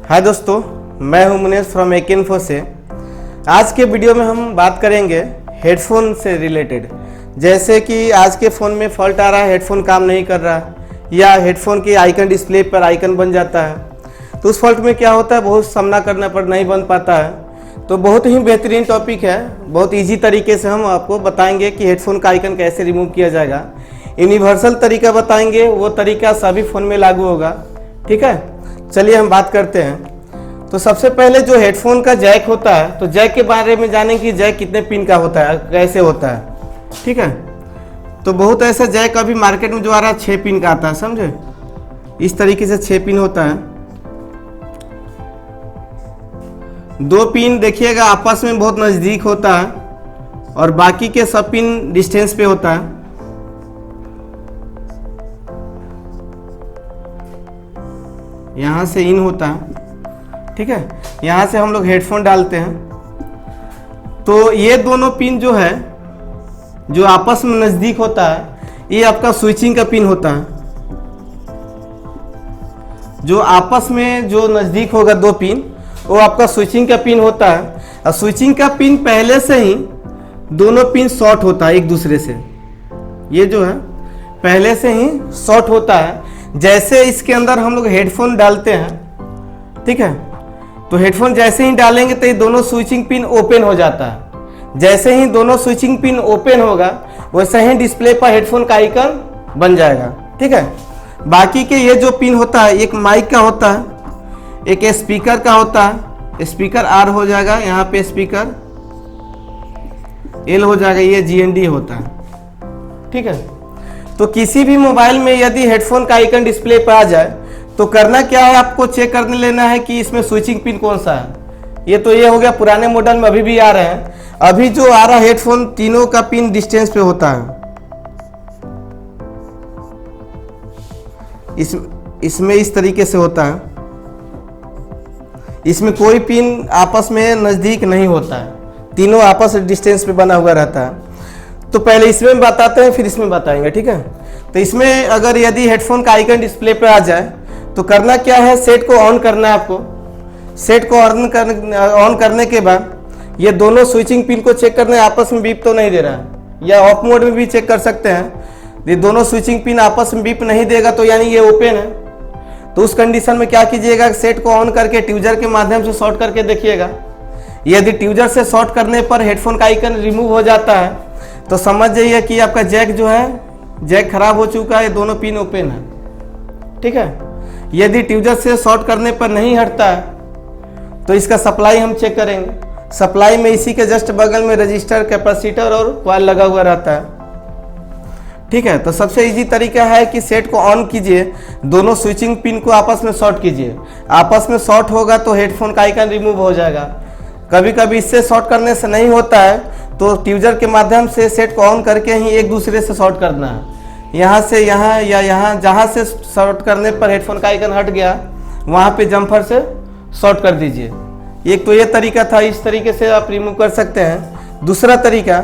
हाय दोस्तों, मैं हूं मुनेश फ्रॉम एकिन्फो से। आज के वीडियो में हम बात करेंगे हेडफोन से रिलेटेड। जैसे कि आज के फ़ोन में फॉल्ट आ रहा है, हेडफोन काम नहीं कर रहा या हेडफोन के आइकन डिस्प्ले पर आइकन बन जाता है, तो उस फॉल्ट में क्या होता है, बहुत सामना करना पर नहीं बन पाता है। तो बहुत ही बेहतरीन टॉपिक है, बहुत ईजी तरीके से हम आपको बताएंगे कि हेडफोन का आइकन कैसे रिमूव किया जाएगा। यूनिवर्सल तरीका बताएंगे, वो तरीका सभी फ़ोन में लागू होगा। ठीक है, चलिए हम बात करते हैं। तो सबसे पहले जो हेडफोन का जैक होता है, तो जैक के बारे में जानें कि जैक कितने पिन का होता है, कैसे होता है। ठीक है, तो बहुत ऐसा जैक अभी मार्केट में जो आ रहा है 6 पिन का आता है, समझे। इस तरीके से 6 पिन होता है। 2 पिन देखिएगा आपस में बहुत नज़दीक होता है और बाकी के सब पिन डिस्टेंस पे होता है। यहाँ से इन होता है, ठीक है, यहाँ से हम लोग हेडफोन डालते हैं। तो ये दोनों पिन जो है, जो आपस में नज़दीक होता है, ये आपका स्विचिंग का पिन होता है। जो आपस में जो नज़दीक होगा 2 पिन, वो आपका स्विचिंग का पिन होता है। और स्विचिंग का पिन पहले से ही दोनों पिन शॉर्ट होता है एक दूसरे से। ये जो है पहले से ही शॉर्ट होता है। जैसे इसके अंदर हम लोग हेडफोन डालते हैं, ठीक है, तो हेडफोन जैसे ही डालेंगे तो ये दोनों स्विचिंग पिन ओपन हो जाता है। जैसे ही दोनों स्विचिंग पिन ओपन होगा, वैसे ही डिस्प्ले पर हेडफोन का आइकन बन जाएगा। ठीक है, बाकी के ये जो पिन होता है, एक माइक का होता है, एक स्पीकर का होता है। स्पीकर आर हो जाएगा, यहाँ पे स्पीकर एल हो जाएगा, ये GND होता है। ठीक है, तो किसी भी मोबाइल में यदि हेडफोन का आइकन डिस्प्ले पर आ जाए तो करना क्या है, आपको चेक करने लेना है कि इसमें स्विचिंग पिन कौन सा है। ये हो गया पुराने मॉडल में, अभी भी आ रहे हैं। अभी जो आ रहा है हेडफोन, तीनों का पिन डिस्टेंस पे होता है। इसमें इस तरीके से होता है। इसमें कोई पिन आपस में नज़दीक नहीं होता है, तीनों आपस डिस्टेंस पे बना हुआ रहता है। तो पहले इसमें बताते हैं, फिर इसमें बताएंगे। ठीक है, तो इसमें अगर यदि हेडफोन का आइकन डिस्प्ले पे आ जाए तो करना क्या है, सेट को ऑन करना है आपको। सेट को ऑन करने के बाद ये दोनों स्विचिंग पिन को चेक करना है, आपस में बीप तो नहीं दे रहा है, या ऑफ मोड में भी चेक कर सकते हैं। ये दोनों स्विचिंग पिन आपस में बीप नहीं देगा तो यानी ये ओपन है। तो उस कंडीशन में क्या कीजिएगा, सेट को ऑन करके ट्यूजर के माध्यम से शॉर्ट करके देखिएगा। यदि ट्यूजर से शॉर्ट करने पर हेडफोन का आइकन रिमूव हो जाता है तो समझ जाइए कि आपका जैक जो है, जैक खराब हो चुका है, दोनों पिन ओपन है। ठीक है, यदि ट्यूजर से शॉर्ट करने पर नहीं हटता है तो इसका सप्लाई हम चेक करेंगे। सप्लाई में इसी के जस्ट बगल में रजिस्टर, कैपेसिटर और कॉइल लगा हुआ रहता है। ठीक है, तो सबसे इजी तरीका है कि सेट को ऑन कीजिए, दोनों स्विचिंग पिन को आपस में शॉर्ट कीजिए। आपस में शॉर्ट होगा तो हेडफोन का आइकन रिमूव हो जाएगा। कभी कभी इससे शॉर्ट करने से नहीं होता है तो ट्यूजर के माध्यम से सेट को ऑन करके ही एक दूसरे से शॉर्ट करना है। यहाँ से यहाँ या यहाँ, जहाँ से शॉर्ट करने पर हेडफोन का आइकन हट गया, वहाँ पे जम्फर से शॉर्ट कर दीजिए। एक तो ये तरीका था, इस तरीके से आप रिमूव कर सकते हैं। दूसरा तरीका,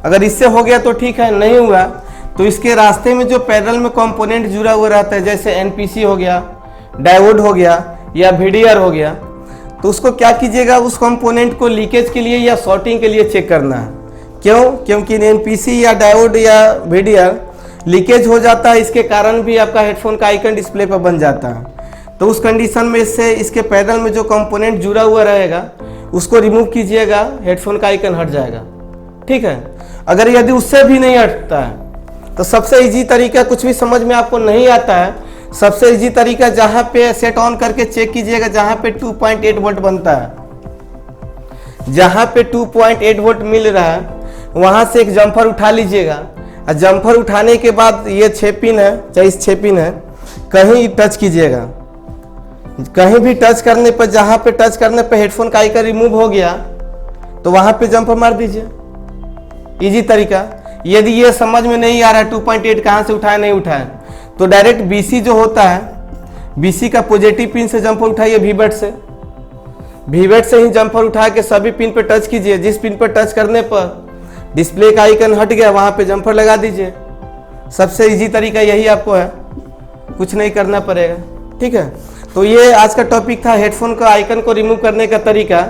अगर इससे हो गया तो ठीक है, नहीं हुआ तो इसके रास्ते में जो पैरेलल में कंपोनेंट जुड़ा हुआ रहता है, जैसे NPC हो गया, डायोड हो गया या VDR हो गया, तो उसको क्या कीजिएगा, उस कंपोनेंट को लीकेज के लिए या शॉर्टिंग के लिए चेक करना है। क्यों? क्योंकि NPC या डायोड या VDR लीकेज हो जाता है, इसके कारण भी आपका हेडफोन का आइकन डिस्प्ले पर बन जाता है। तो उस कंडीशन में इससे इसके पैरेलल में जो कंपोनेंट जुड़ा हुआ रहेगा उसको रिमूव कीजिएगा, हेडफोन का आइकन हट जाएगा। ठीक है, अगर यदि उससे भी नहीं हटता है तो सबसे इजी तरीका, कुछ भी समझ में आपको नहीं आता है, सबसे इजी तरीका, जहां पे सेट ऑन करके चेक कीजिएगा, जहां पे 2.8 वोल्ट बनता है, जहां पे 2.8 वोल्ट मिल रहा है, वहां से एक जम्फर उठा लीजिएगा। और जम्फर उठाने के बाद ये 6 पिन है, चाहे 6 पिन है, कहीं टच कीजिएगा। कहीं भी टच करने पर, जहां पे टच करने पर हेडफोन का आइकन रिमूव हो गया तो वहां पे जम्फर मार दीजिए। इजी तरीका। यदि ये समझ में नहीं आ रहा है 2.8 कहां से उठाए नहीं उठाए, तो डायरेक्ट BC जो होता है, BC का पॉजिटिव पिन से जम्पर उठाइए, VBAT से। VBAT से ही जम्पर उठा के सभी पिन पर टच कीजिए। जिस पिन पर टच करने पर डिस्प्ले का आइकन हट गया, वहां पे जम्पर लगा दीजिए। सबसे इजी तरीका यही आपको है, कुछ नहीं करना पड़ेगा। ठीक है, तो ये आज का टॉपिक था हेडफोन का आइकन को रिमूव करने का तरीका।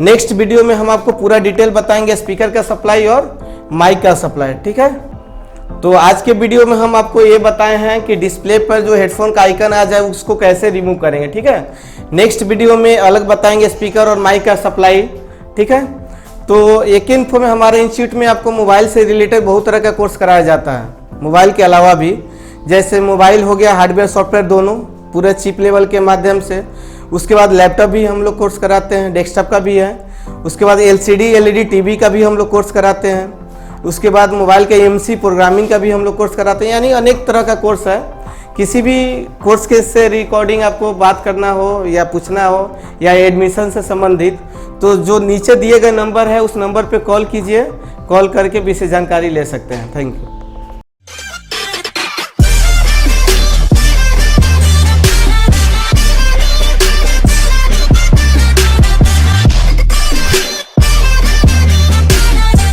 नेक्स्ट वीडियो में हम आपको पूरा डिटेल बताएंगे स्पीकर का सप्लाई और माइक का सप्लाई, ठीक है। तो आज के वीडियो में हम आपको ये बताए हैं कि डिस्प्ले पर जो हेडफोन का आइकन आ जाए उसको कैसे रिमूव करेंगे, ठीक है। नेक्स्ट वीडियो में अलग बताएंगे स्पीकर और माइक का सप्लाई, ठीक है। तो AK इन्फो में हमारे इंस्टीट्यूट में आपको मोबाइल से रिलेटेड बहुत तरह का कोर्स कराया जाता है, मोबाइल के अलावा भी, जैसे मोबाइल हो गया, हार्डवेयर सॉफ्टवेयर दोनों पूरे चिप लेवल के माध्यम से। उसके बाद लैपटॉप भी हम लोग कोर्स कराते हैं, डेस्कटॉप का भी है। उसके बाद LCD LED TV का भी हम लोग कोर्स कराते हैं। उसके बाद मोबाइल के MC प्रोग्रामिंग का भी हम लोग कोर्स कराते हैं, यानी अनेक तरह का कोर्स है। किसी भी कोर्स के से रिकॉर्डिंग आपको बात करना हो या पूछना हो या एडमिशन से संबंधित, तो जो नीचे दिए गए नंबर है उस नंबर पे कॉल कीजिए, कॉल करके विशेष जानकारी ले सकते हैं। Thank you.